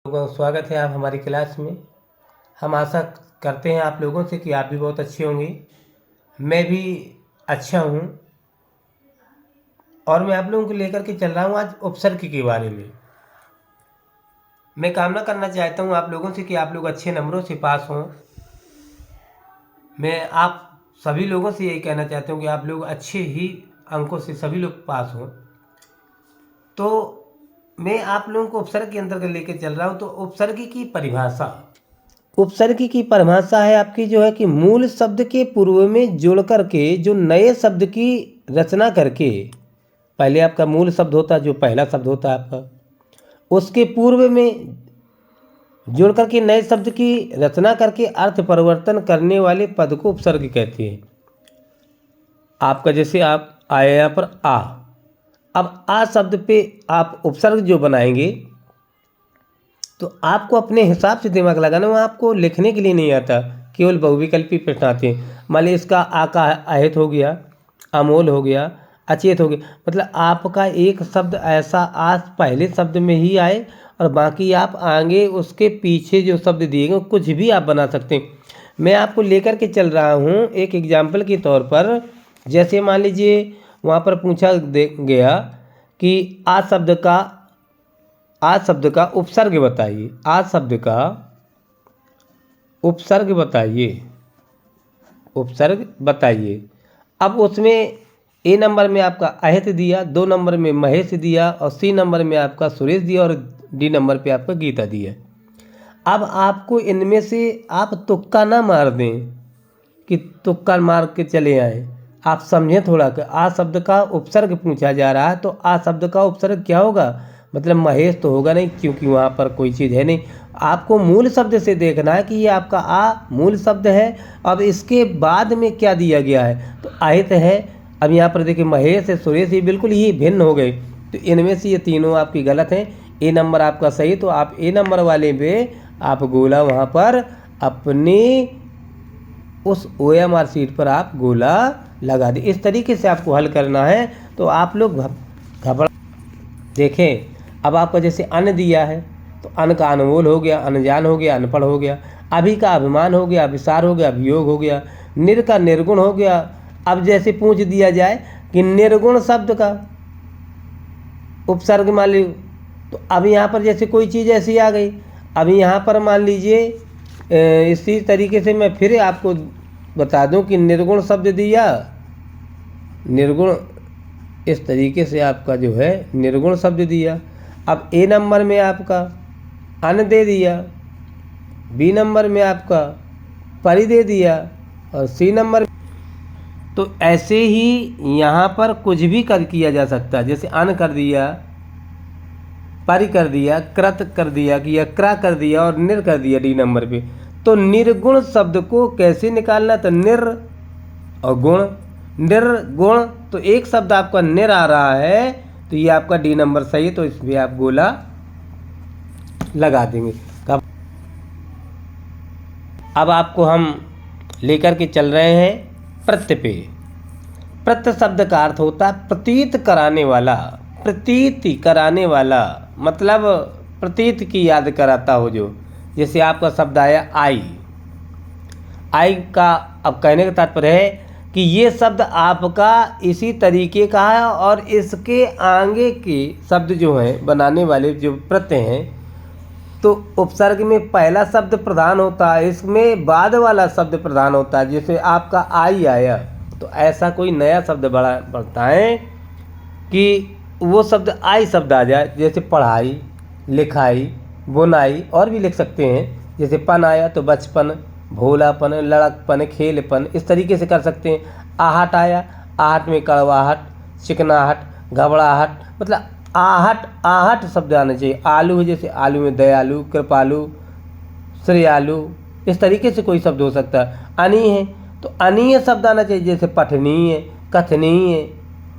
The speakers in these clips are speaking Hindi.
लोगों का स्वागत है आप हमारी क्लास में। हम आशा करते हैं आप लोगों से कि आप भी बहुत अच्छे होंगे। मैं भी अच्छा हूँ और मैं आप लोगों को लेकर के चल रहा हूँ आज उपसर्ग के बारे में। मैं कामना करना चाहता हूँ आप लोगों से कि आप लोग अच्छे नंबरों से पास हों। मैं आप सभी लोगों से यही कहना चाहता हूँ कि आप लोग अच्छे ही अंकों से सभी लोग पास हों। तो मैं आप लोगों को उपसर्ग के अंतर्गत लेकर चल रहा हूँ। तो उपसर्ग की परिभाषा, उपसर्ग की परिभाषा है आपकी जो है कि मूल शब्द के पूर्व में जोड़ करके जो नए शब्द की रचना करके, पहले आपका मूल शब्द होता है जो पहला शब्द होता है आपका, उसके पूर्व में जोड़ करके नए शब्द की रचना करके अर्थ परिवर्तन करने वाले पद को उपसर्ग कहते हैं। आपका जैसे आप आया यहाँ पर आ, अब आ शब्द पे आप उपसर्ग जो बनाएंगे तो आपको अपने हिसाब से दिमाग लगाना, वो आपको लिखने के लिए नहीं आता, केवल बहुविकल्पी प्रश्न आते हैं। मान लीजिए इसका आ का अहित हो गया, अमोल हो गया, अचेत हो गया, मतलब आपका एक शब्द ऐसा आज पहले शब्द में ही आए और बाकी आप आगे उसके पीछे जो शब्द दिए गए कुछ भी आप बना सकते हैं। मैं आपको लेकर के चल रहा हूँ एक एग्जाम्पल के तौर पर। जैसे मान लीजिए वहाँ पर पूछा गया कि आ शब्द का उपसर्ग बताइए, आ शब्द का उपसर्ग बताइए, उपसर्ग बताइए। अब उसमें ए नंबर में आपका अहित दिया, 2 नंबर में महेश दिया और सी नंबर में आपका सुरेश दिया और डी नंबर पे आपका गीता दिया। अब आपको इनमें से आप तुक्का ना मार दें कि तुक्का मार के चले आए, आप समझें थोड़ा कि आ शब्द का उपसर्ग पूछा जा रहा है तो आ शब्द का उपसर्ग क्या होगा, मतलब महेश तो होगा नहीं क्योंकि वहाँ पर कोई चीज़ है नहीं। आपको मूल शब्द से देखना है कि ये आपका आ मूल शब्द है। अब इसके बाद में क्या दिया गया है, तो आहित है। अब यहाँ पर देखिए महेश है, सुरेश, ये बिल्कुल ही भिन्न हो गए, तो इनमें से ये तीनों आपकी गलत हैं। ए नंबर आपका सही, तो आप ए नंबर वाले पे आप गोला वहाँ पर अपनी उस OMR शीट पर आप गोला लगा दें। इस तरीके से आपको हल करना है। तो आप लोग घबरा देखें। अब आपका जैसे अन दिया है तो अन का अनमोल हो गया, अनजान हो गया, अनपढ़ हो गया। अभी का अभिमान हो गया, अभिसार हो गया, अभियोग हो गया। निर का निर्गुण हो गया। अब जैसे पूछ दिया जाए कि निर्गुण शब्द का उपसर्ग मान लीजिए, तो अब यहाँ पर जैसे कोई चीज़ ऐसी आ गई, अभी यहाँ पर मान लीजिए इसी तरीके से मैं फिर आपको बता दूं कि निर्गुण शब्द दिया, निर्गुण इस तरीके से आपका जो है निर्गुण शब्द दिया। अब ए नंबर में आपका अन दे दिया, बी नंबर में आपका परि दे दिया और सी नंबर, तो ऐसे ही यहाँ पर कुछ भी किया जा सकता है। जैसे अन कर दिया, परि कर दिया, कृत कर दिया कि या क्रा कर दिया और निर कर दिया डी नंबर पे। तो निर्गुण शब्द को कैसे निकालना, तो निर और गुण, निर्गुण, तो एक शब्द आपका निर आ रहा है तो ये आपका डी नंबर सही है, तो इसमें आप गोला लगा देंगे। अब आपको हम लेकर के चल रहे हैं प्रत्य पे। प्रत्य शब्द का अर्थ होता है प्रतीत कराने वाला, प्रतीति कराने वाला, मतलब प्रतीत की याद कराता हो जो। जैसे आपका शब्द आया आई, आई का अब कहने का तात्पर्य है कि ये शब्द आपका इसी तरीके का है और इसके आगे के शब्द जो हैं बनाने वाले जो प्रत्यय हैं, तो उपसर्ग में पहला शब्द प्रधान होता है, इसमें बाद वाला शब्द प्रधान होता है। जैसे आपका आई आया तो ऐसा कोई नया शब्द बढ़ता है कि वो शब्द आई शब्द आ जाए। जैसे पढ़ाई, लिखाई, बुनाई और भी लिख सकते हैं। जैसे पन आया तो बचपन, भोलापन, लड़कपन, खेलपन, इस तरीके से कर सकते हैं। आहट आया, आहट में कड़वाहट, चिकनाहट, घबराहट, मतलब आहट आहट शब्द आना चाहिए। आलू है, जैसे आलू में दयालु, कृपालु, श्रेयालु, इस तरीके से कोई शब्द हो सकता है। अनी है तो अनीय शब्द आना चाहिए, जैसे पठनीय, कथनीय,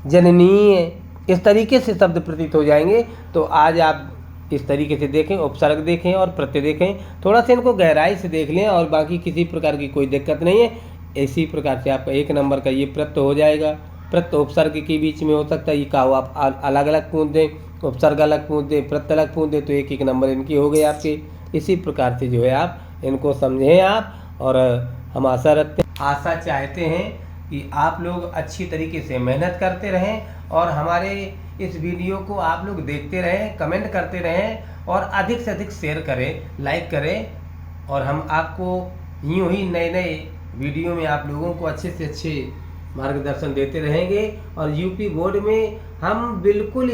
जननीय, इस तरीके से शब्द प्रतीत हो जाएंगे। तो आज आप इस तरीके से देखें, उपसर्ग देखें और प्रत्यय देखें, थोड़ा सा इनको गहराई से देख लें और बाकी किसी प्रकार की कोई दिक्कत नहीं है। इसी प्रकार से आपका 1 नंबर का ये प्रत्यय हो जाएगा। प्रत्यय उपसर्ग के बीच में हो सकता है, ये कहो आप अलग अलग कूद दें, उपसर्ग अलग पूछ दे, प्रत्यय अलग पूछ दे तो एक एक नंबर इनकी हो गए आपके। इसी प्रकार से जो है आप इनको समझें आप। और हम आशा चाहते हैं कि आप लोग अच्छी तरीके से मेहनत करते रहें और हमारे इस वीडियो को आप लोग देखते रहें, कमेंट करते रहें और अधिक से अधिक शेयर करें, लाइक करें। और हम आपको यूँ ही नए नए वीडियो में आप लोगों को अच्छे से अच्छे मार्गदर्शन देते रहेंगे। और यूपी बोर्ड में हम बिल्कुल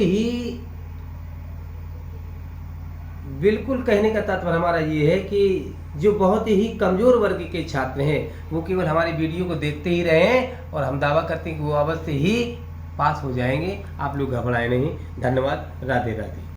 कहने का तात्पर्य हमारा ये है कि जो बहुत ही कमज़ोर वर्ग के छात्र हैं वो केवल हमारी वीडियो को देखते ही रहें और हम दावा करते हैं कि वो अवश्य ही पास हो जाएंगे। आप लोग घबराएं नहीं। धन्यवाद। राधे राधे।